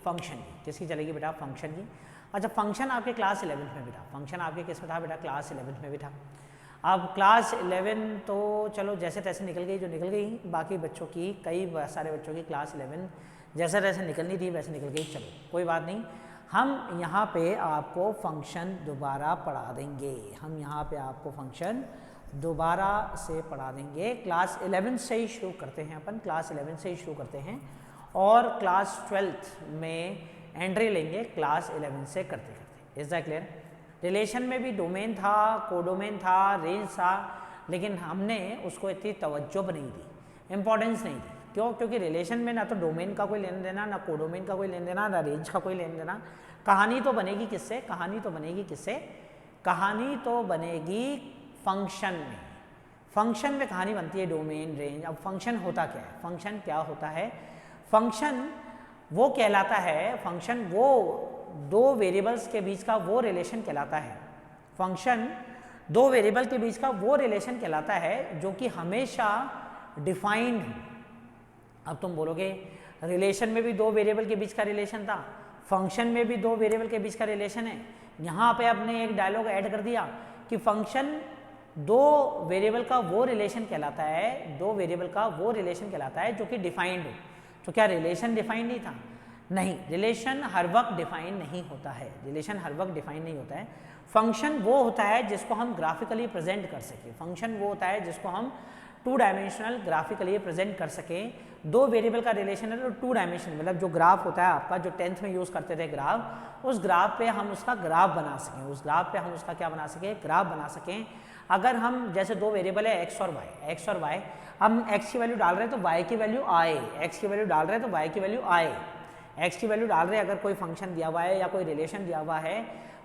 Function की। किसकी चलेगी बेटा? फंक्शन की। अच्छा, फंक्शन आपके क्लास 11th में भी था। फंक्शन आपके किस में था बेटा? क्लास 11th में भी था। अब क्लास 11 तो चलो जैसे तैसे निकल गई जो निकल गई, बाकी बच्चों की कई सारे बच्चों की क्लास 11 जैसे तैसे निकलनी थी वैसे निकल गई। चलो कोई बात नहीं, हम यहाँ पे आपको फंक्शन दोबारा पढ़ा देंगे। हम यहाँ पे आपको फंक्शन दोबारा से पढ़ा देंगे। क्लास 11 से ही शुरू करते हैं अपन, क्लास 11 से ही शुरू करते हैं और क्लास 12th में एंट्री लेंगे क्लास 11 से करते करते। Is that clear? रिलेशन में भी डोमेन था, कोडोमेन था, रेंज था, लेकिन हमने उसको इतनी तवज्जो नहीं दी, इंपॉर्टेंस नहीं दी। क्यों? क्योंकि रिलेशन में ना तो डोमेन का कोई लेन देना, ना कोडोमेन का कोई लेन देना, ना रेंज का कोई लेन देना। कहानी तो बनेगी किससे? कहानी तो बनेगी किससे? कहानी तो बनेगी फंक्शन में। फंक्शन में कहानी बनती है डोमेन, रेंज। अब फंक्शन होता क्या है? फंक्शन क्या होता है? फंक्शन वो कहलाता है, फंक्शन वो दो वेरिएबल्स के बीच का वो रिलेशन कहलाता है। फंक्शन दो वेरिएबल के बीच का वो रिलेशन कहलाता है जो कि हमेशा डिफाइंड हो। अब तुम बोलोगे रिलेशन में भी दो वेरिएबल के बीच का रिलेशन था, फंक्शन में भी दो वेरिएबल के बीच का रिलेशन है। यहाँ पे आपने एक डायलॉग ऐड कर दिया कि फंक्शन दो वेरिएबल का वो रिलेशन कहलाता है, दो वेरिएबल का वो रिलेशन कहलाता है जो कि डिफाइंड हो। तो क्या रिलेशन डिफाइंड नहीं था? नहीं, रिलेशन हर वक्त डिफाइन नहीं होता है। रिलेशन हर वक्त डिफाइन नहीं होता है। फंक्शन वो होता है जिसको हम ग्राफिकली प्रेजेंट कर सकें। फंक्शन वो होता है जिसको हम 2 डायमेंशनल ग्राफिकली प्रेजेंट कर सकें। दो वेरिएबल का रिलेशन है तो 2 डायमेंशन, मतलब जो ग्राफ होता है आपका, जो 10th में यूज़ करते थे ग्राफ, उस ग्राफ पे हम उसका ग्राफ बना सकें। उस ग्राफ पे हम उसका क्या बना सकें? ग्राफ बना सकें। अगर हम जैसे दो वेरिएबल है एक्स और वाई, हम एक्स की वैल्यू डाल रहे हैं तो वाई की वैल्यू आए, एक्स की वैल्यू डाल रहे हैं तो वाई की वैल्यू आए। एक्स की वैल्यू डाल रहे हैं, अगर कोई फंक्शन दिया हुआ है या कोई रिलेशन दिया हुआ है,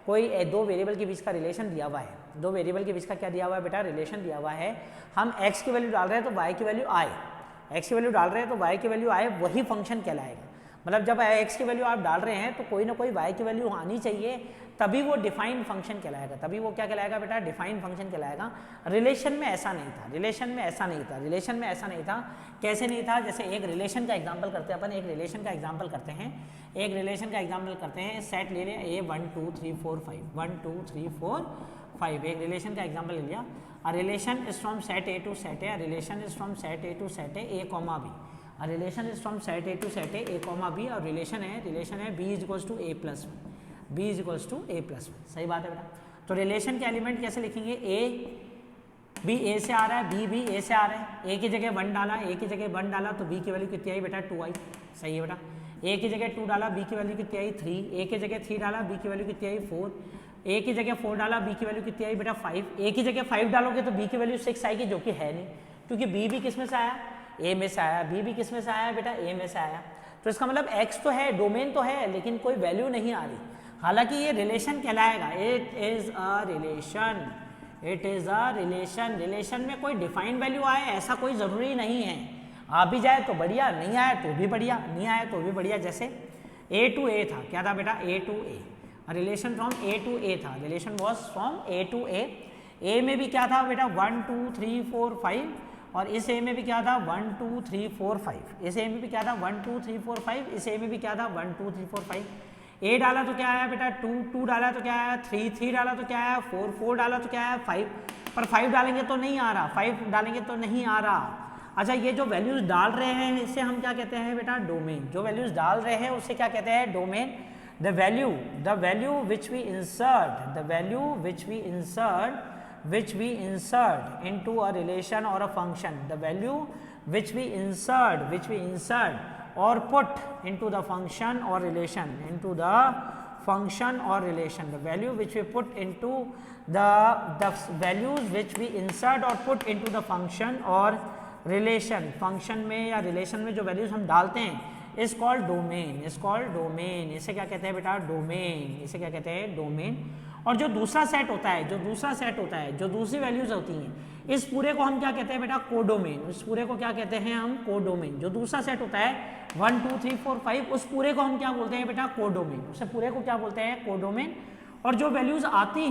कोई दो वेरिएबल के बीच का रिलेशन दिया हुआ है, दो वेरिएबल के बीच का क्या दिया हुआ है बेटा? रिलेशन दिया हुआ है। हम एक्स की वैल्यू डाल रहे हैं तो वाई की वैल्यू आए, एक्स की वैल्यू डाल रहे हैं तो वाई की वैल्यू आए, वही फंक्शन कहलाएगा। मतलब जब एक्स की वैल्यू आप डाल रहे हैं तो कोई ना कोई वाई की वैल्यू आनी चाहिए, तभी वो डिफाइंड फंक्शन कहलाएगा। तभी वो क्या कहलाएगा बेटा? डिफाइंड फंक्शन कहलाएगा। रिलेशन में ऐसा नहीं था, रिलेशन में ऐसा नहीं था, रिलेशन में ऐसा नहीं था। कैसे नहीं था? जैसे एक रिलेशन का एग्जांपल करते हैं अपन, एक रिलेशन का एग्जांपल करते हैं, एक रिलेशन का एग्जांपल करते हैं। सेट ले लें ए 1 2 3 4 5, 1 2 3 4 5, एक रिलेशन का एग्जांपल ले लिया। A relation is from set A to set A, a relation is from set A to set A comma B, a relation is from set A to set A comma B, और relation है B is equals to A plus one, B is equals to A plus one. सही बात है बेटा? तो relation के element कैसे लिखेंगे? ए बी ए से आ रहा है, बी भी ए से आ रहा है। ए की जगह 1 डाला, ए की जगह 1 डाला तो बी की वैल्यू कितनी आई बेटा? 2 आई। सही है बेटा? ए की जगह 2 डाला, बी की वैल्यू कितनी आई? 3। ए की जगह 3 डाला, बी की वैल्यू कितनी आई? 4। ए की जगह 4 डाला, बी की वैल्यू कितनी आई बेटा? 5। ए की जगह 5 डालोगे तो बी की वैल्यू 6 आएगी, जो कि है नहीं, क्योंकि बी भी किस में से आया? ए में से आया। बी भी किस में से आया बेटा? ए में से आया। तो इसका मतलब एक्स तो है, डोमेन तो है, लेकिन कोई वैल्यू नहीं आ रही। हालांकि ये रिलेशन कहलाएगा, it is a relation, it is a relation. Relation में कोई डिफाइंड वैल्यू आए ऐसा कोई ज़रूरी नहीं है। आ भी जाए तो बढ़िया, नहीं आए तो भी बढ़िया, नहीं आए तो भी बढ़िया। जैसे ए टू ए था, क्या था बेटा? A to A, relation from A to A था, relation was from A to A. A में भी क्या था बेटा? 1 2 3 4 5, और इस ए में भी क्या था? 1 2 3 4 5। इस ए में भी क्या था? 1 2 3 4 5। इस ए में भी क्या था? 1 2 3 4 5। ए डाला तो क्या आया बेटा? 2 2 डाला तो क्या आया? 3 3 डाला तो क्या आया? 4 4 डाला तो क्या आया? 5। पर 5 डालेंगे तो नहीं आ रहा, 5 डालेंगे तो नहीं आ रहा। अच्छा, ये जो वैल्यूज डाल रहे हैं इसे हम क्या कहते हैं बेटा? डोमेन। जो वैल्यूज डाल रहे हैं उसे क्या कहते हैं? Domain. The value which we insert, the value which we insert into a relation और a function, the value which we insert or put into the function or relation, into the function or relation, the value which we put into the values which we insert or put into the function or relation, function में या relation में जो values हम डालते हैं is called domain, is called domain। इसे क्या कहते हैं बेटा? डोमेन। इसे क्या कहते हैं? डोमेन। और जो दूसरा सेट होता है, जो दूसरी वैल्यूज होती हैं, इस पूरे को हम क्या कहते हैं बेटा? कोडोमेन। उस पूरे को क्या कहते हैं हम? कोडोमेन। जो दूसरा सेट होता है 1 2 3 4 5, उस पूरे को हम क्या बोलते हैं बेटा? कोडोमेन। उसे पूरे को क्या बोलते हैं? कोडोमेन। और जो वैल्यूज आती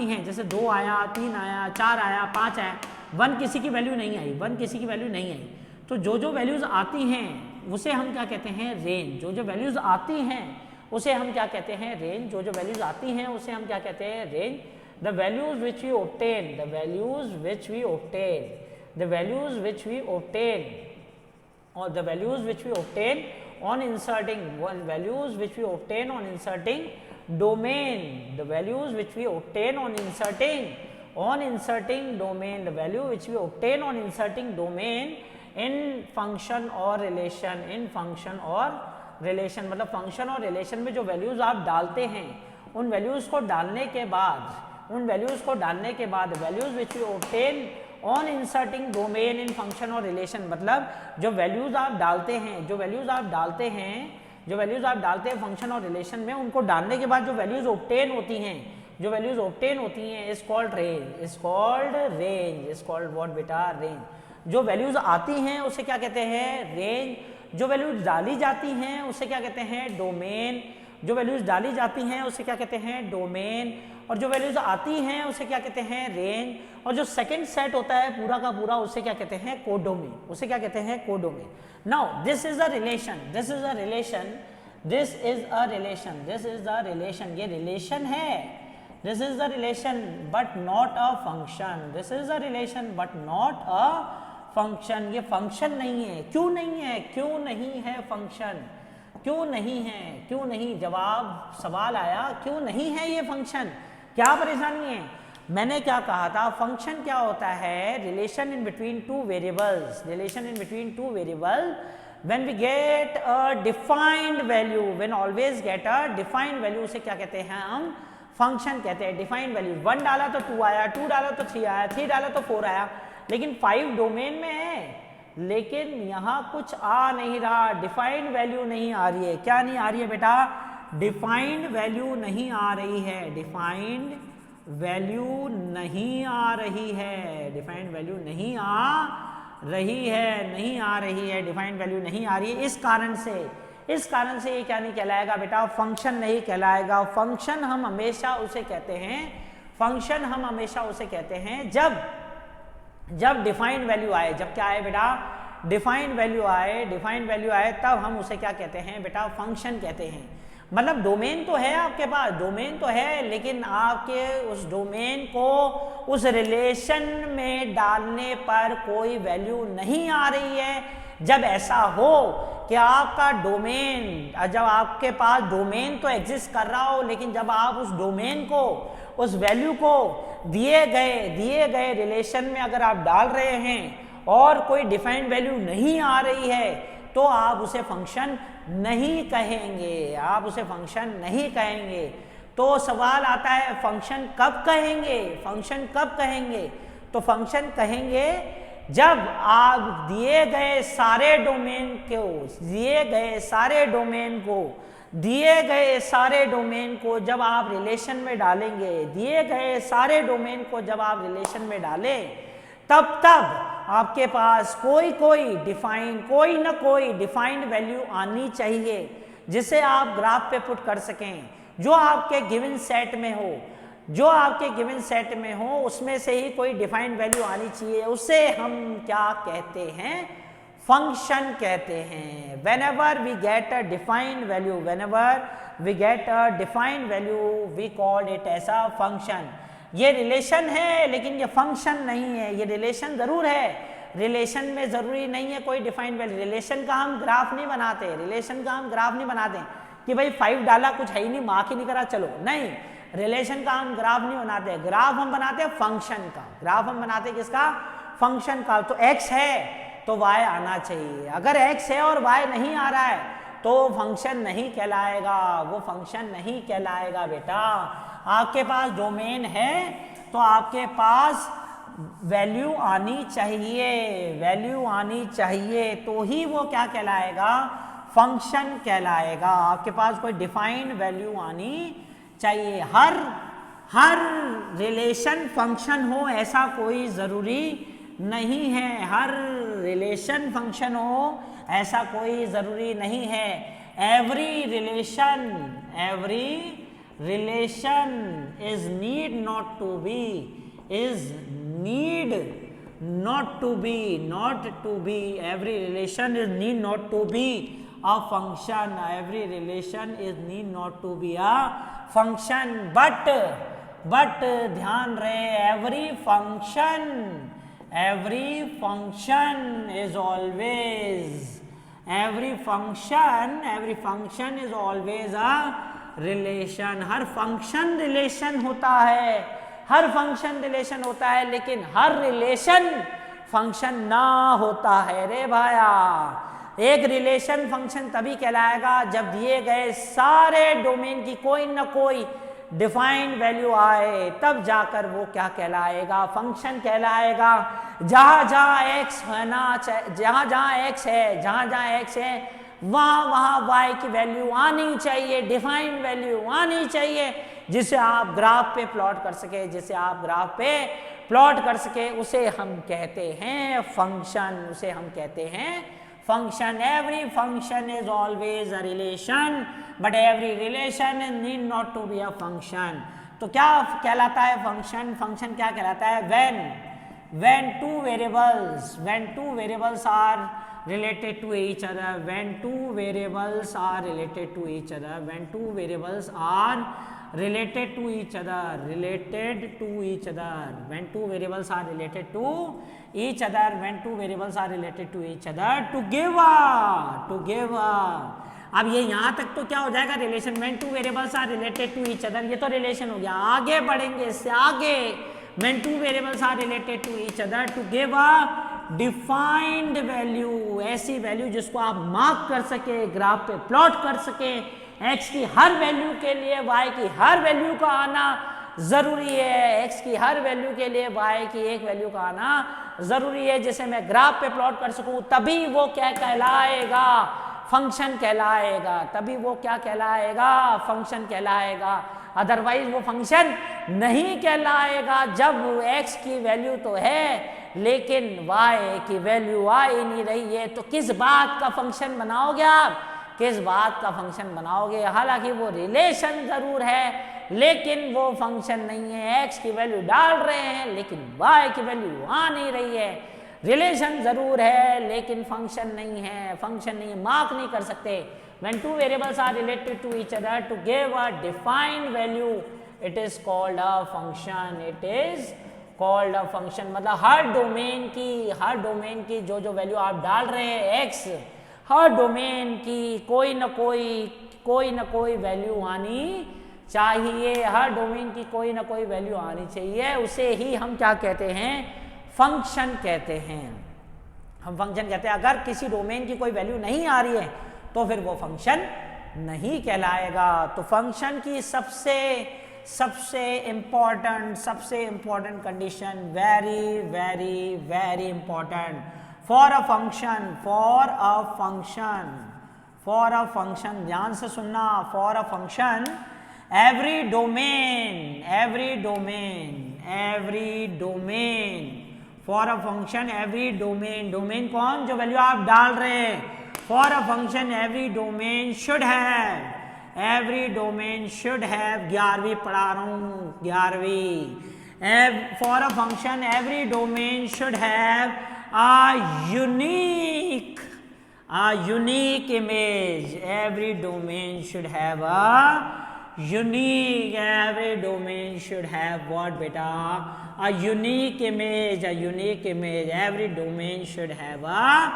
हैं, जैसे 2 आया, 3 आया, 4 आया, 5 आया, 1 किसी की वैल्यू नहीं आई, 1 किसी की वैल्यू नहीं आई, तो जो वैल्यूज आती हैं उसे हम क्या कहते हैं, रेंज। जो जो वैल्यूज आती हैं उसे हम क्या कहते हैं, रेंज। जो जो वैल्यूज आती हैं उसे हम क्या कहते हैं, range. The values which we obtain, the values which we obtain, the values which we obtain, और the values which we obtain on inserting, values which we obtain on inserting domain, the values which we obtain on inserting domain, the value which we obtain on inserting domain in function or relation, in function or relation, मतलब function और relation में जो values आप डालते हैं उन values को डालने के बाद, values which we obtain on inserting domain in function और रिलेशन, मतलब जो वैल्यूज आप डालते हैं, जो वैल्यूज आप डालते हैं फंक्शन और रिलेशन में, उनको डालने के बाद जो वैल्यूज ऑब्टेन होती हैं, is called range, is called what बेटा, रेंज। जो वैल्यूज आती हैं उसे क्या कहते हैं, रेंज। जो वैल्यूज डाली जाती हैं उसे क्या कहते हैं, डोमेन। जो वैल्यूज डाली जाती हैं उसे क्या कहते हैं, डोमेन। और जो वैल्यूज आती हैं उसे क्या कहते हैं, रेंज। और जो सेकंड सेट होता है पूरा का पूरा उसे क्या कहते हैं, कोडोमेन, उसे क्या कहते हैं, codomain. Now this is a relation, this is a relation, this is a relation, this is a relation, ये रिलेशन है, this is the relation but not a function, this is a relation but not a function. ये function नहीं है। क्यों नहीं है, क्यों नहीं है फंक्शन, क्यों नहीं है, क्यों नहीं, जवाब सवाल आया, क्यों नहीं है ये फंक्शन, क्या परेशानी है। मैंने क्या कहा था, फंक्शन क्या होता है, relation in between two variables, relation in between two variable, when we get a defined value, when always get a defined value, उसे क्या कहते हैं हम, फंक्शन कहते हैं। डिफाइंड वैल्यू, 1 डाला तो 2 आया, 2 डाला तो 3 आया, 3 डाला तो 4 आया, लेकिन 5 डोमेन में है, लेकिन यहाँ कुछ आ नहीं रहा, डिफाइंड वैल्यू नहीं आ रही है। क्या नहीं आ रही है बेटा, डिफाइंड वैल्यू नहीं आ रही है, डिफाइंड वैल्यू नहीं आ रही है, डिफाइंड वैल्यू नहीं आ रही है, नहीं आ रही है, डिफाइंड वैल्यू नहीं आ रही है। इस कारण से ये क्या नहीं कहलाएगा बेटा, फंक्शन नहीं कहलाएगा। फंक्शन हम हमेशा उसे कहते हैं, फंक्शन हम हमेशा उसे कहते हैं जब डिफाइंड वैल्यू आए, जब क्या आए बेटा, डिफाइंड वैल्यू आए, तब हम उसे क्या कहते हैं बेटा, फंक्शन कहते हैं। मतलब डोमेन तो है आपके पास, डोमेन तो है, लेकिन आपके उस डोमेन को उस रिलेशन में डालने पर कोई वैल्यू नहीं आ रही है। जब ऐसा हो कि आपका डोमेन, जब आपके पास डोमेन तो एग्जिस्ट कर रहा हो, लेकिन जब आप उस डोमेन को, उस वैल्यू को दिए गए रिलेशन में अगर आप डाल रहे हैं और कोई डिफाइंड वैल्यू नहीं आ रही है, तो आप उसे फंक्शन नहीं कहेंगे, आप उसे फंक्शन नहीं कहेंगे। तो सवाल आता है फंक्शन कब कहेंगे, फंक्शन कब कहेंगे, तो फंक्शन कहेंगे जब आप दिए गए सारे डोमेन को जब आप रिलेशन में डालेंगे, दिए गए सारे डोमेन को जब आप रिलेशन में डालें, तब आपके पास कोई ना कोई डिफाइंड वैल्यू आनी चाहिए, जिसे आप ग्राफ पे पुट कर सकें, जो आपके गिवन सेट में हो, उसमें से ही कोई डिफाइंड वैल्यू आनी चाहिए। उसे हम क्या कहते हैं, फंक्शन कहते हैं। whenever we get a defined value we call it as a function। ये रिलेशन है लेकिन ये फंक्शन नहीं है। ये रिलेशन जरूर है, रिलेशन में जरूरी नहीं है कोई डिफाइंड वैल्यू। रिलेशन का हम ग्राफ नहीं बनाते, कि भाई 5 डाला कुछ है ही नहीं, मार्क ही नहीं करा, चलो नहीं, रिलेशन का हम ग्राफ नहीं बनाते। ग्राफ हम बनाते हैं फंक्शन का, ग्राफ हम बनाते हैं किसका, फंक्शन का। तो x है तो y आना चाहिए, अगर x है और y नहीं आ रहा है तो फंक्शन नहीं कहलाएगा, वो फंक्शन नहीं कहलाएगा बेटा। आपके पास डोमेन है तो आपके पास वैल्यू आनी चाहिए, तो ही वो क्या कहलाएगा, फंक्शन कहलाएगा। आपके पास कोई डिफाइंड वैल्यू आनी चाहिए। हर रिलेशन फंक्शन हो ऐसा कोई ज़रूरी नहीं है, हर रिलेशन फंक्शन हो ऐसा कोई ज़रूरी नहीं है। Every relation is need not to be, every relation is need not to be a function, every relation is need not to be a function, but ध्यान रहे, every function is always is always a relation. Her function relation होता है, लेकिन हर relation function ना होता है रे भाया। एक रिलेशन फंक्शन तभी कहलाएगा जब दिए गए सारे डोमेन की कोई ना कोई डिफाइंड वैल्यू आए, तब जाकर वो क्या कहलाएगा, फंक्शन कहलाएगा। जहाँ एक्स है वहाँ वाई की वैल्यू आनी चाहिए, डिफाइंड वैल्यू आनी चाहिए, जिसे आप ग्राफ पे प्लॉट कर सके, उसे हम कहते हैं function. Every function is always a relation, but every relation need not to be a function. तो क्या कहलाता है फंक्शन क्या कहलाता है, when two variables are related to each other, when two variables are related to each other, to give a अब ये यहाँ तक तो क्या हो जाएगा relation, when two variables are related to each other, ये तो रिलेशन हो गया। आगे बढ़ेंगे, इससे आगे when two variables are related to each other to give a defined value, ऐसी वैल्यू जिसको आप मार्क कर सके, ग्राफ पे प्लॉट कर सके, x की हर वैल्यू के लिए y की हर वैल्यू का आना जरूरी है, x की हर वैल्यू के लिए y की एक वैल्यू का आना जरूरी है, जिसे मैं ग्राफ पे प्लॉट कर सकूं, तभी वो क्या कहलाएगा, फंक्शन कहलाएगा। अदरवाइज वो फंक्शन नहीं कहलाएगा। जब x की वैल्यू तो है लेकिन y की वैल्यू आ ही नहीं रही है, तो किस बात का फंक्शन बनाओगे आप, हालांकि वो रिलेशन जरूर है लेकिन वो फंक्शन नहीं है। x की वैल्यू डाल रहे हैं लेकिन y की वैल्यू आ नहीं रही है। रिलेशन जरूर है लेकिन फंक्शन नहीं है, मार्क नहीं कर सकते। When two variables are related to each other to give a defined value, it is called a function. मतलब हर डोमेन की जो वैल्यू आप डाल रहे हैं x, हर डोमेन की कोई ना कोई वैल्यू आनी चाहिए, उसे ही हम क्या कहते हैं, फंक्शन कहते हैं। अगर किसी डोमेन की कोई वैल्यू नहीं आ रही है तो फिर वो फंक्शन नहीं कहलाएगा। तो फंक्शन की सबसे important condition, very important, for a function, ध्यान से सुनना, for a function every domain कौन, जो वैल्यू आप डाल रहे हैं, for a function every domain should have 11वीं पढ़ा रहा हूँ, 11वीं। for a function every domain should have a unique image, every domain should have what beta, a unique image, every domain should have a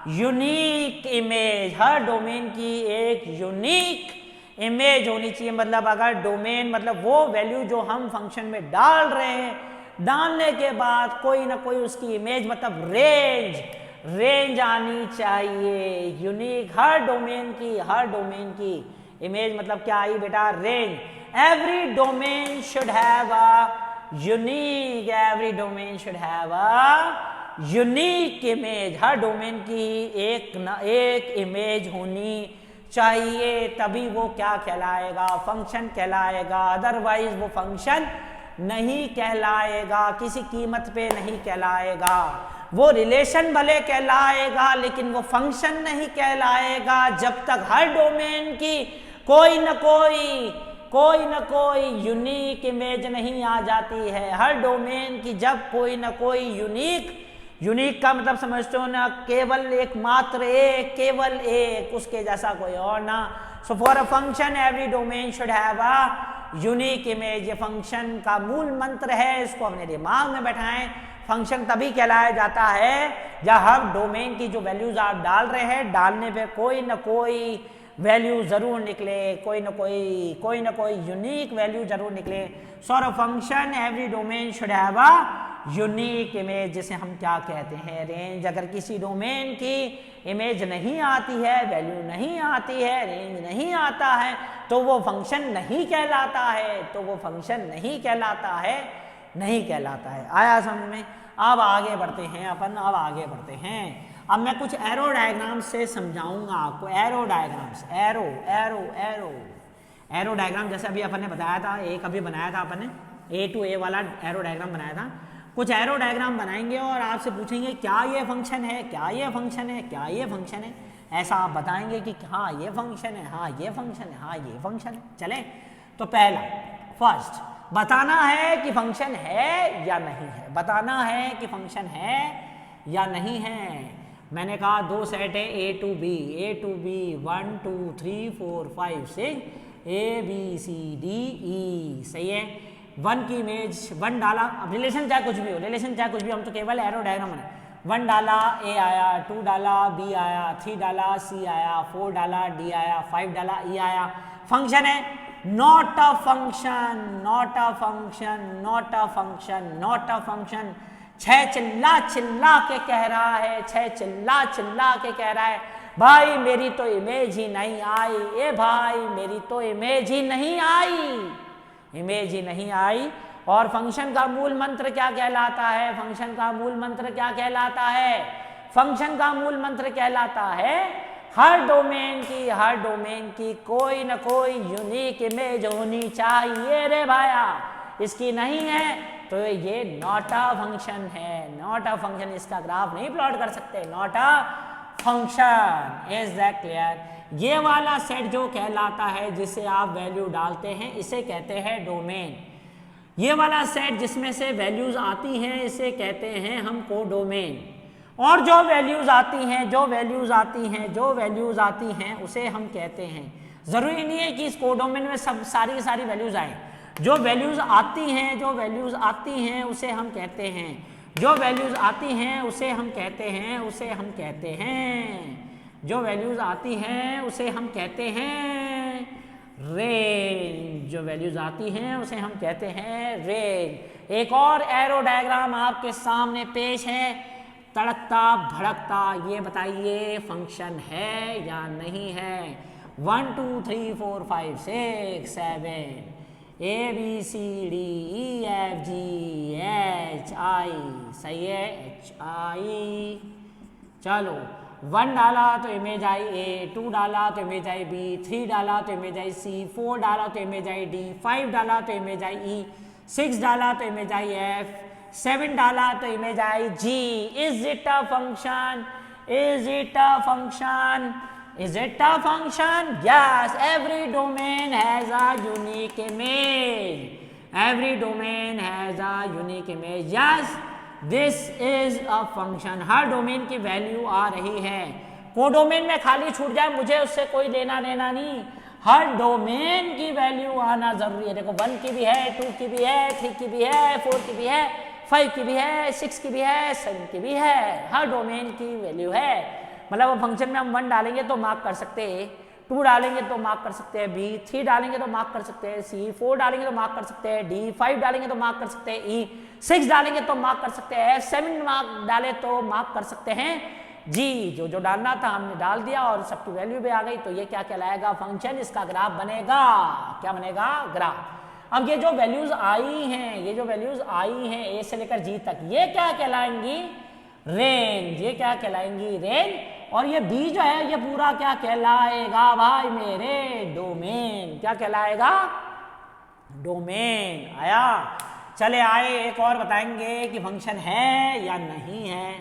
unique image, her domain की एक unique image होनी चाहिए। मतलब अगर डोमेन मतलब वो value जो हम फंक्शन में डाल रहे हैं, डालने के बाद कोई ना कोई उसकी इमेज मतलब रेंज आनी चाहिए यूनिक। हर डोमेन की इमेज मतलब क्या आई बेटा, range. Every domain should have a unique image, her domain की एक इमेज होनी चाहिए, तभी वो क्या कहलाएगा, फंक्शन कहलाएगा। अदरवाइज वो फंक्शन नहीं कहलाएगा, किसी कीमत पे नहीं कहलाएगा। वो रिलेशन भले कहलाएगा लेकिन वो फंक्शन नहीं कहलाएगा जब तक हर डोमेन की कोई न कोई यूनिक इमेज नहीं आ जाती है। हर डोमेन की जब कोई न कोई यूनिक यूनिक का मतलब समझते हो ना, केवल एक, मात्र एक, केवल एक, उसके जैसा कोई और ना। So for a function every domain should have a unique image. ये फंक्शन का मूल मंत्र है, इसको अपने दिमाग में बैठाएं। फंक्शन तभी कहलाया जाता है जब हर डोमेन की जो वैल्यूज आप डाल रहे हैं, डालने पे कोई ना कोई वैल्यू जरूर निकले, कोई ना कोई यूनिक वैल्यू जरूर निकले। So a function every domain should have a unique image, जिसे हम क्या कहते हैं, रेंज। अगर किसी डोमेन की इमेज नहीं आती है, वैल्यू नहीं आती है, रेंज नहीं आता है, तो वो फंक्शन नहीं कहलाता है, तो वो फंक्शन नहीं कहलाता है, नहीं कहलाता है। आया समझ में? अब आगे बढ़ते हैं अपन, अब आगे बढ़ते हैं। अब मैं कुछ एरो डायग्राम से समझाऊंगा आपको। Arrow diagrams, arrow arrow arrow arrow diagram, जैसे अभी अपन ने बताया था, एक अभी बनाया था अपन ने, ए टू ए वाला एरो डायग्राम बनाया था। कुछ एरो डायग्राम बनाएंगे और आपसे पूछेंगे क्या ये फंक्शन है, क्या ये फंक्शन है, क्या ये फंक्शन है। ऐसा आप बताएंगे कि हाँ ये फंक्शन है, हाँ ये फंक्शन है, हाँ ये फंक्शन है। चले, तो पहला, फर्स्ट बताना है कि फंक्शन है या नहीं है, बताना है कि फंक्शन है या नहीं है। मैंने कहा दो सेट है A to B, 1 2 3 4 5 6, A B C D E, सही है। 1 की इमेज 1 डाला, अब रिलेशन चाहे कुछ भी हो, रिलेशन चाहे कुछ भी, हम तो केवल एरो डायग्राम बनाए। 1 डाला ए आया, 2 डाला बी आया, 3 डाला सी आया, 4 डाला डी आया, 5 डाला ई आया। फंक्शन है, not a function, not a function, not a function, not a function. 6 चिल्ला चिल्ला के कह रहा है, 6 चिल्ला चिल्ला के कह रहा है, भाई मेरी तो इमेज ही नहीं आई, ए भाई मेरी तो इमेज ही नहीं आई, इमेज ही नहीं आई। और फंक्शन का मूल मंत्र क्या कहलाता है, फंक्शन का मूल मंत्र क्या कहलाता है, फंक्शन का मूल मंत्र कहलाता है हर डोमेन की कोई ना कोई यूनिक इमेज होनी चाहिए रे भाया। इसकी नहीं है तो ये नॉट अ फंक्शन है, नॉट अ फंक्शन, इसका ग्राफ नहीं प्लॉट कर सकते, not a function. Is that clear? ये वाला सेट जो कहलाता है जिसे आप वैल्यू डालते हैं, इसे कहते हैं डोमेन। ये वाला सेट जिसमें से वैल्यूज आती हैं, इसे कहते हैं हम कोडोमेन। और जो वैल्यूज आती हैं उसे हम कहते हैं, जरूरी नहीं है कि इस कोडोमेन में सब सारी की सारी वैल्यूज आए। जो वैल्यूज आती हैं उसे हम कहते हैं, जो वैल्यूज आती हैं उसे हम कहते हैं, जो वैल्यूज आती हैं उसे हम कहते हैं रेंज, जो वैल्यूज आती हैं उसे हम कहते हैं रेंज। एक और एरो डायग्राम आपके सामने पेश है, तड़कता भड़कता, ये बताइए फंक्शन है या नहीं है। 1 2 3 4 5 6 7, A B C D E F G H I, सही है, एच आई। चलो 1 डाला तो इमेज आई ए, 2 डाला तो इमेज आई बी, 3 डाला तो इमेज आई सी, 4 डाला तो इमेज आई डी, 5 डाला तो इमेज आई ई, 6 डाला तो इमेज आई एफ, 7 डाला तो image I G. Is it a function? Is it a function? Is it a function? Yes, every domain has a unique image. Every domain has a unique image. Yes, this is a function. Her domain की value आ रही है। Codomain में खाली छूट जाए मुझे उससे कोई लेना देना नहीं, हर डोमेन की वैल्यू आना जरूरी है। देखो 1 की भी है, 2 की भी है, 3 की भी है, 4 की भी है, 5 की भी है, 6 की भी है, 7 की भी है, हर डोमेन की वैल्यू है। मतलब फंक्शन में हम 1 डालेंगे तो मार्क कर सकते हैं, 2 डालेंगे तो मार्क कर सकते हैं बी, 3 डालेंगे तो मार्क कर सकते हैं सी, 4 डालेंगे तो मार्क कर सकते हैं डी, 5 डालेंगे तो मार्क कर सकते हैं ई, 6 डालेंगे तो मार्क कर सकते हैं, 7 मार्क डाले तो मार्क कर सकते हैं जी। जो जो डालना था हमने डाल दिया और सबकी वैल्यू भी आ गई, तो ये क्या कहलाएगा, फंक्शन। इसका ग्राफ बनेगा, क्या बनेगा, ग्राफ। अब ये जो वैल्यूज आई हैं, ए से लेकर जी तक, ये क्या कहलाएंगी, रेंज। ये क्या कहलाएंगी, रेंज। और ये बी जो है ये पूरा क्या कहलाएगा भाई मेरे, डोमेन। क्या कहलाएगा, डोमेन। आया, चले आए एक और बताएंगे कि फंक्शन है या नहीं है,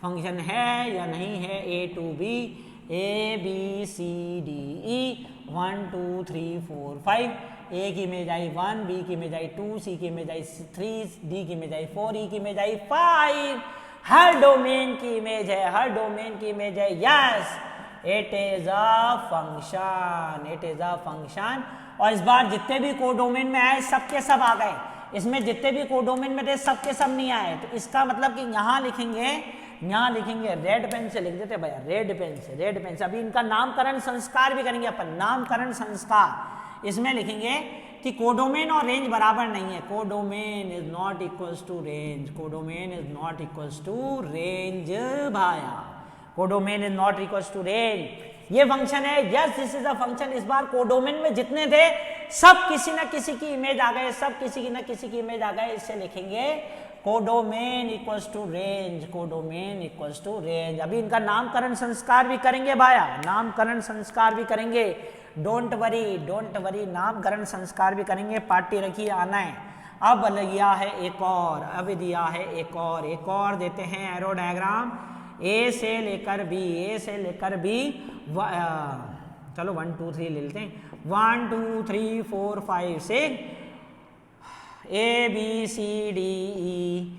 फंक्शन है या नहीं है। A to B, A B C D E, 1 2 3 4 5, A की इमेज आई 1, बी की इमेज आई 2, सी की इमेज आई 3, डी की इमेज आई 4, ई की इमेज आई 5। हर डोमेन की इमेज है, हर डोमेन की इमेज है। Yes it is a function, it is a function. और इस बार जितने भी कोडोमेन में आए सबके सब आ गए, इसमें जितने भी कोडोमेन में थे सबके सब नहीं आए। तो इसका मतलब कि यहाँ लिखेंगे, यहाँ लिखेंगे रेड पेन से लिख देते भैया, रेड पेन से, रेड पेन से। अभी इनका नामकरण संस्कार भी करेंगे अपन, नामकरण संस्कार। इसमें लिखेंगे कि कोडोमेन और रेंज बराबर नहीं है, codomain is not equals to range, codomain is not equals to range भाया, codomain is not equals to range. ये फंक्शन है, yes this is a function. इस बार कोडोमेन में जितने थे सब किसी ना किसी की इमेज आ गए, सब किसी ना किसी की इमेज आ गए। इससे लिखेंगे codomain equals to range, codomain equals to range. अभी इनका नामकरण संस्कार भी करेंगे भाया, नामकरण संस्कार भी करेंगे। डोंट वरी, डोंट वरी, नामकरण संस्कार भी करेंगे। पार्टी रखिए, आना है। अब दिया है एक और, अब दिया है एक और देते हैं एरो डायग्राम। ए से लेकर बी, ए से लेकर बी, चलो 1 2 3 ले लेते हैं। 1 2 3 4 5 6 A B C D E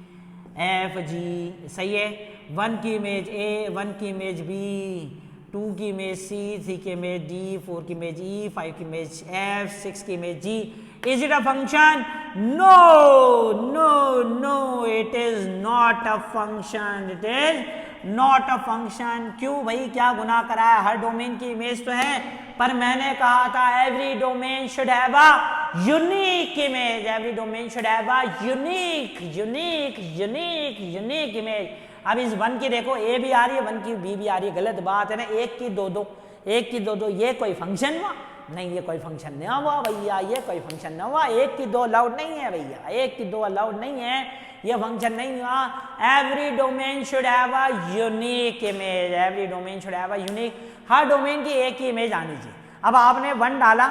F G, सही है। 1 की इमेज ए, 1 की इमेज बी, 2 की इमेज सी, 3 की इमेज डी, 4 की इमेज ई, 5 की इमेज एफ, 6 की image G. Is it a function? No no no, it is not a function, it is not a function. क्यों भाई, क्या गुनाह करा है? हर डोमेन की इमेज तो है, पर मैंने कहा था every domain should have a unique image, every domain should have a unique unique unique unique image. अब इस 1 की देखो, ए भी आ रही है, 1 की बी भी आ रही है, गलत बात है ना। 1 की 2 2, 1 की 2 2, ये कोई फंक्शन हुआ? नहीं, ये कोई फंक्शन नहीं हुआ भैया, ये कोई फंक्शन नहीं हुआ। 1 की 2 अलाउड नहीं है भैया, 1 की 2 अलाउड नहीं है, ये फंक्शन नहीं हुआ। Every domain should have a unique image, every domain should have a unique, her domain की एक ही इमेज आनी चाहिए। अब आपने 1 डाला,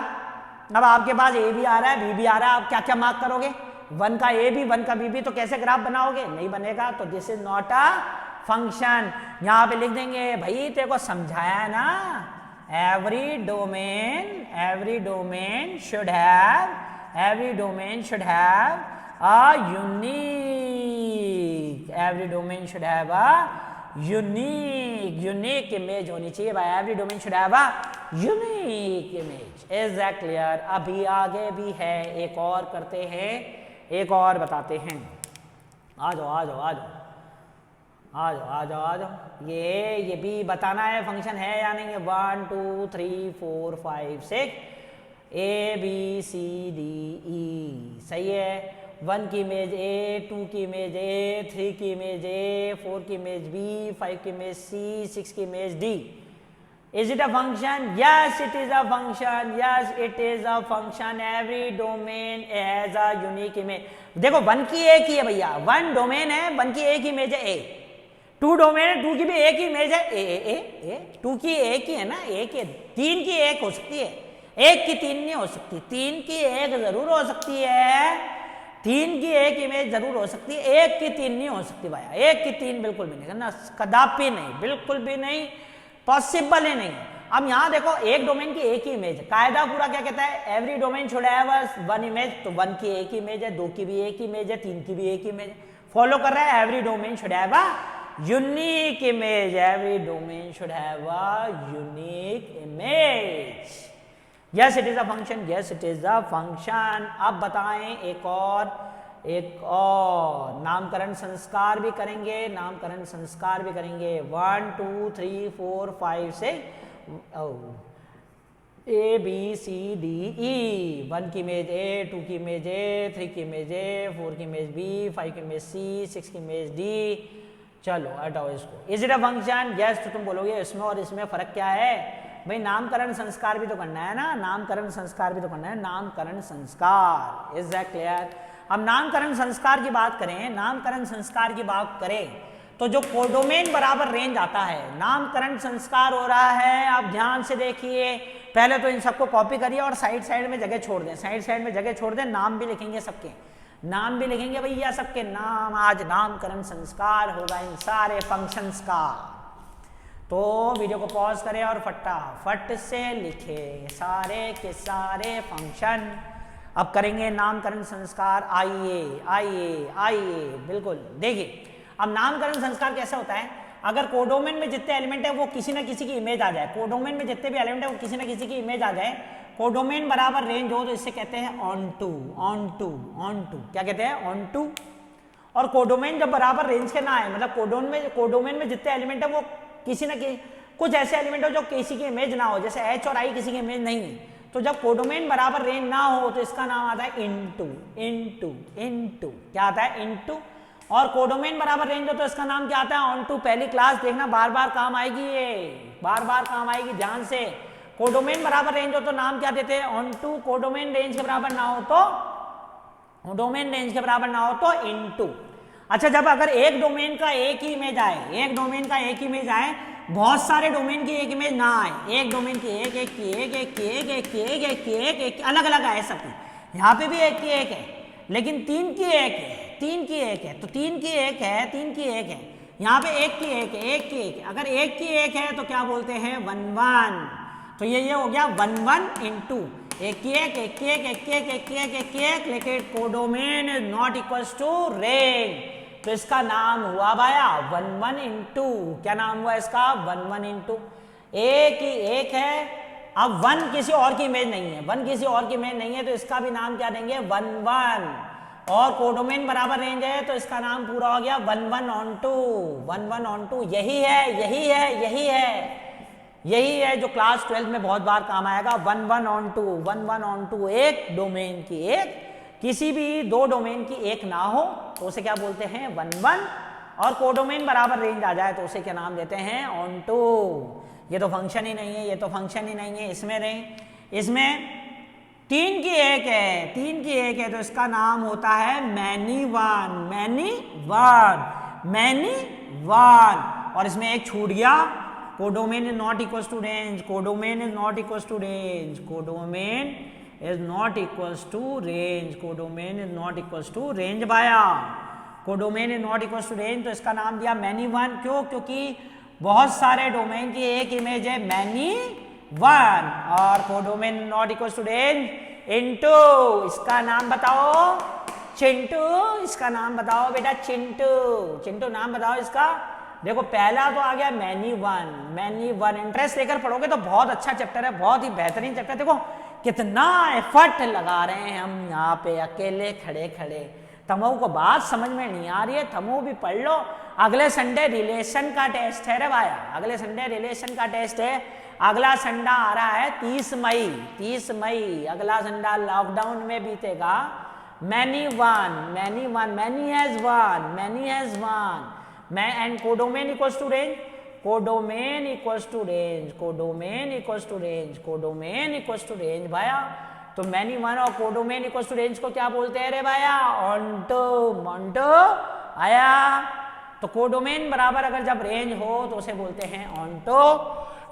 अब आपके पास ए भी आ रहा है, बी भी आ रहा है, आप क्या क्या मार्क करोगे? 1 का ए भी, 1 का बी भी, तो कैसे ग्राफ बनाओगे? नहीं बनेगा। तो this is not a function. यहां पे लिख देंगे भाई, तेरे को समझाया है ना, every domain should have, every domain should have a unique, every domain should have a unique image होनी चाहिए भाई। Every domain should have a unique image. Is that clear? अभी आगे भी है, एक और करते हैं, एक और बताते हैं। आ जाओ आ जाओ आ जाओ आ जाओ आ जाओ आ जाओ। ये भी बताना है फंक्शन है या नहीं है। 1 2 3 4 5 6 A B C D E, सही है। 1 की इमेज ए, 2 की इमेज ए, 3 की इमेज ए, 4 की इमेज बी, 5 की इमेज सी, 6 की image D. Is it a function? Yes, it is a function. Yes, it is a function. Every domain has a unique image. देखो 1 की एक ही है भैया, 1 डोमेन है, 1 की एक इमेज है ए। 2 डोमेन है, 2 की भी एक ही इमेज है ए। 2 की एक ही है ना, एक है। 3 की एक हो सकती है, 1 की 3 नहीं हो सकती। 3 की एक जरूर हो सकती है, 3 की एक इमेज जरूर हो सकती है, 1 की 3 नहीं हो सकती भैया। 1 की 3 बिल्कुल भी नहीं, ना कदापि नहीं, बिल्कुल भी नहीं, पॉसिबल ही नहीं। अब यहां देखो, एक डोमेन की एक ही इमेज है। कायदा पूरा क्या कहता है? Every domain should have one image. तो 1 की एक ही इमेज है, 2 की भी एक ही इमेज है, 3 की भी एक ही इमेज है। फॉलो कर रहा है, every domain should have a unique image, every domain should have a unique image. Yes it is a function, yes it is a function. अब बताएं एक और नामकरण संस्कार भी करेंगे, नामकरण संस्कार भी करेंगे। 1 2 3 4 5 6 A B C D E. 1 की इमेज ए, 2 की इमेज ए, 3 की इमेज ए, 4 की इमेज बी, 5 की इमेज सी, 6 की इमेज डी। चलो हटाओ इसको। Is it a function? Yes. तो तुम बोलोगे इसमें और इसमें फर्क क्या है भाई? नामकरण संस्कार भी तो करना है ना, नामकरण संस्कार भी तो करना है, नामकरण संस्कार। Is that clear? अब नामकरण संस्कार की बात करें, नामकरण संस्कार की बात करें तो जो कोडोमेन बराबर रेंज आता है, नामकरण संस्कार हो रहा है। आप ध्यान से देखिए, पहले तो इन सबको कॉपी करिए और साइड साइड में जगह छोड़ दें, साइड साइड में जगह छोड़ दें। नाम भी लिखेंगे सबके, नाम भी लिखेंगे भैया सबके नाम। आज नामकरण संस्कार होगा इन सारे फंक्शंस का। तो वीडियो को पॉज करें और फटाफट से लिखे सारे के सारे फंक्शन। अब करेंगे नामकरण संस्कार। आइए आइए आइए, बिल्कुल देखिए। अब नामकरण संस्कार कैसे होता है, अगर कोडोमेन में जितने एलिमेंट है वो किसी ना किसी की इमेज आ जाए, कोडोमेन में जितने भी एलिमेंट है वो किसी ना किसी की इमेज आ जाए, कोडोमेन बराबर रेंज हो, तो इससे कहते हैं onto, onto, onto, क्या कहते हैं, ऑन टू। और कोडोमेन जब बराबर रेंज के ना आए, मतलब कोडोमेन में जितने एलिमेंट है वो किसी ना किसी, कुछ ऐसे एलिमेंट हो जो किसी की इमेज ना हो, जैसे एच और आई किसी की इमेज नहीं है, तो जब कोडोमेन बराबर रेंज ना हो तो इसका नाम आता है इनटू, इनटू, इनटू, क्या आता है, इनटू। और कोडोमेन बराबर रेंज हो तो इसका नाम क्या आता है, ऑन टू। पहली क्लास देखना, बार बार काम आएगी, ये बार बार काम आएगी, ध्यान से। कोडोमेन बराबर रेंज हो तो नाम क्या देते हैं, ऑन टू। कोडोमेन रेंज के बराबर ना हो तो, डोमेन रेंज के बराबर ना हो तो इनटू। अच्छा, जब अगर एक डोमेन का एक ही इमेज आए, एक डोमेन का एक ही इमेज आए, बहुत सारे डोमेन की एक इमेज ना आए, एक डोमेन की एक, एक की एक, एक की एक, एक की एक, एक की एक, एक अलग अलग आए सबकी, यहाँ पे भी एक की एक है, लेकिन तीन की एक है, तीन की एक है, तो तीन की एक है, तीन की एक है, यहाँ पे एक की एक है, एक की एक है। अगर एक की एक है तो क्या बोलते हैं, वन वन। तो ये हो गया वन वन इंटू एक की एक, एक की एक, एक की एक, एक की एक, एक की एक, लेकिन codomain is not equals to range, तो इसका नाम हुआ भाया वन वन इंटू, क्या नाम हुआ इसका, वन वन इंटू। एक ही एक है, अब वन किसी और की इमेज नहीं है, वन किसी और की इमेज नहीं है, तो इसका भी नाम क्या देंगे, वन वन। और कोडोमेन बराबर रेंज है तो इसका नाम पूरा हो गया one one onto, one one onto. यही है, यही है, यही है, यही है जो क्लास 12 में बहुत बार काम आएगा, one one onto, one one onto. एक डोमेन की एक, किसी भी दो डोमेन की एक ना हो तो उसे क्या बोलते हैं, वन वन। और कोडोमेन बराबर रेंज आ जाए तो उसे क्या नाम देते हैं, ऑन टू। ये तो फंक्शन ही नहीं है, ये तो फंक्शन ही नहीं है, इसमें रेंज, इसमें तीन की एक है, तीन की एक है, तो इसका नाम होता है many one, many one, many one. और इसमें एक छूट गया, codomain is not equals to range, codomain is not equals to range, codomain is not equals to range, codomain is not equals to range भाया, codomain is not equals to range. तो इसका नाम दिया मैनी वन, क्यों, क्योंकि बहुत सारे domain की एक इमेज है मैनी वन, और codomain not equals to range into, इसका नाम बताओ चिंटू, इसका नाम बताओ बेटा चिंटू, चिंटू नाम बताओ इसका। देखो पहला तो आ गया many one, many one. Interest लेकर पढ़ोगे तो बहुत अच्छा चैप्टर है, बहुत ही बेहतरीन चैप्टर। देखो कितना एफर्ट लगा रहे हैं हम यहाँ पे अकेले खड़े खड़े। तमो को बात समझ में नहीं आ रही है, तमो भी पढ़ लो। अगले संडे रिलेशन का टेस्ट है रे भाया, अगले संडे रिलेशन का टेस्ट है। अगला संडा आ रहा है 30 मई, 30 मई अगला संडा लॉकडाउन में बीतेगा। Many one, many one, many has one, many has one, and codomain equals to range, codomain equals to range, codomain equals to range, codomain equals to range भाया। तो मैनी वन और codomain equals to range को क्या बोलते हैं रे भाया, onto, मॉन्टो आया। तो कोडोमेन बराबर अगर जब रेंज हो तो उसे बोलते हैं ऑन्टो।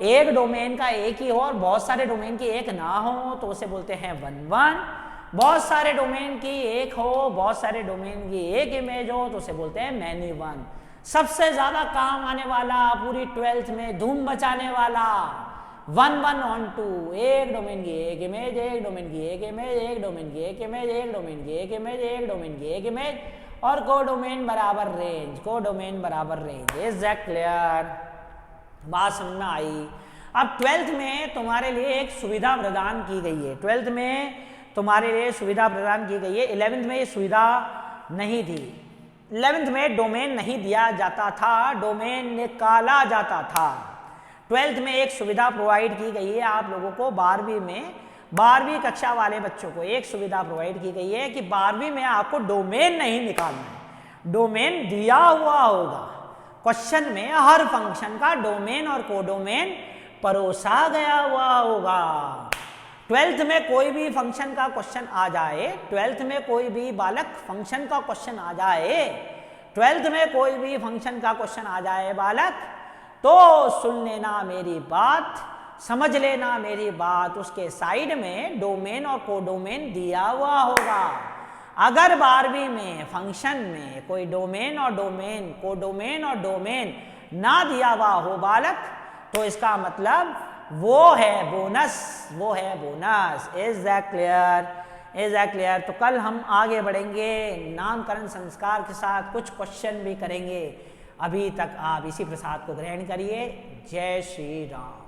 एक डोमेन का एक ही हो और बहुत सारे डोमेन की एक ना हो तो उसे बोलते हैं वन वन। बहुत सारे डोमेन की एक हो, बहुत सारे डोमेन की एक इमेज हो तो उसे बोलते हैं मैनी वन। सबसे ज्यादा काम आने वाला, पूरी 12th में धूम मचाने वाला, वन वन ऑन टू। एक डोमेन की एक इमेज, एक डोमेन की एक इमेज, एक डोमेन की एक इमेज, एक डोमेन की एक इमेज, एक डोमेन की एक इमेज, और कोडोमेन बराबर रेंज, कोडोमेन बराबर रेंज। Is that clear? बात समझ में आई? अब 12th में तुम्हारे लिए एक सुविधा प्रदान की गई है, 12th में तुम्हारे लिए सुविधा प्रदान की गई है। 11th में ये सुविधा नहीं थी। 11th में डोमेन नहीं दिया जाता था, डोमेन निकाला जाता था। 12th में एक सुविधा प्रोवाइड की गई है आप लोगों को। 12वीं में, 12वीं कक्षा वाले बच्चों को एक सुविधा प्रोवाइड की गई है कि 12वीं में आपको डोमेन नहीं निकालना है, डोमेन दिया हुआ होगा। क्वेश्चन में हर फंक्शन का डोमेन और कोडोमेन परोसा गया हुआ होगा। 12th में कोई भी फंक्शन का क्वेश्चन आ जाए, 12th में कोई भी बालक फंक्शन का क्वेश्चन आ जाए, 12th में कोई भी फंक्शन का क्वेश्चन आ जाए बालक, तो सुन लेना मेरी बात, समझ लेना मेरी बात, उसके साइड में डोमेन और कोडोमेन दिया हुआ होगा। अगर 12वीं में फंक्शन में कोई डोमेन और डोमेन, कोडोमेन और डोमेन ना दिया हुआ हो बालक, तो इसका मतलब वो है बोनस, वो है bonus. Is that clear? Is that clear? तो कल हम आगे बढ़ेंगे नामकरण संस्कार के साथ, कुछ क्वेश्चन भी करेंगे। अभी तक आप इसी प्रसाद को ग्रहण करिए। जय श्री राम।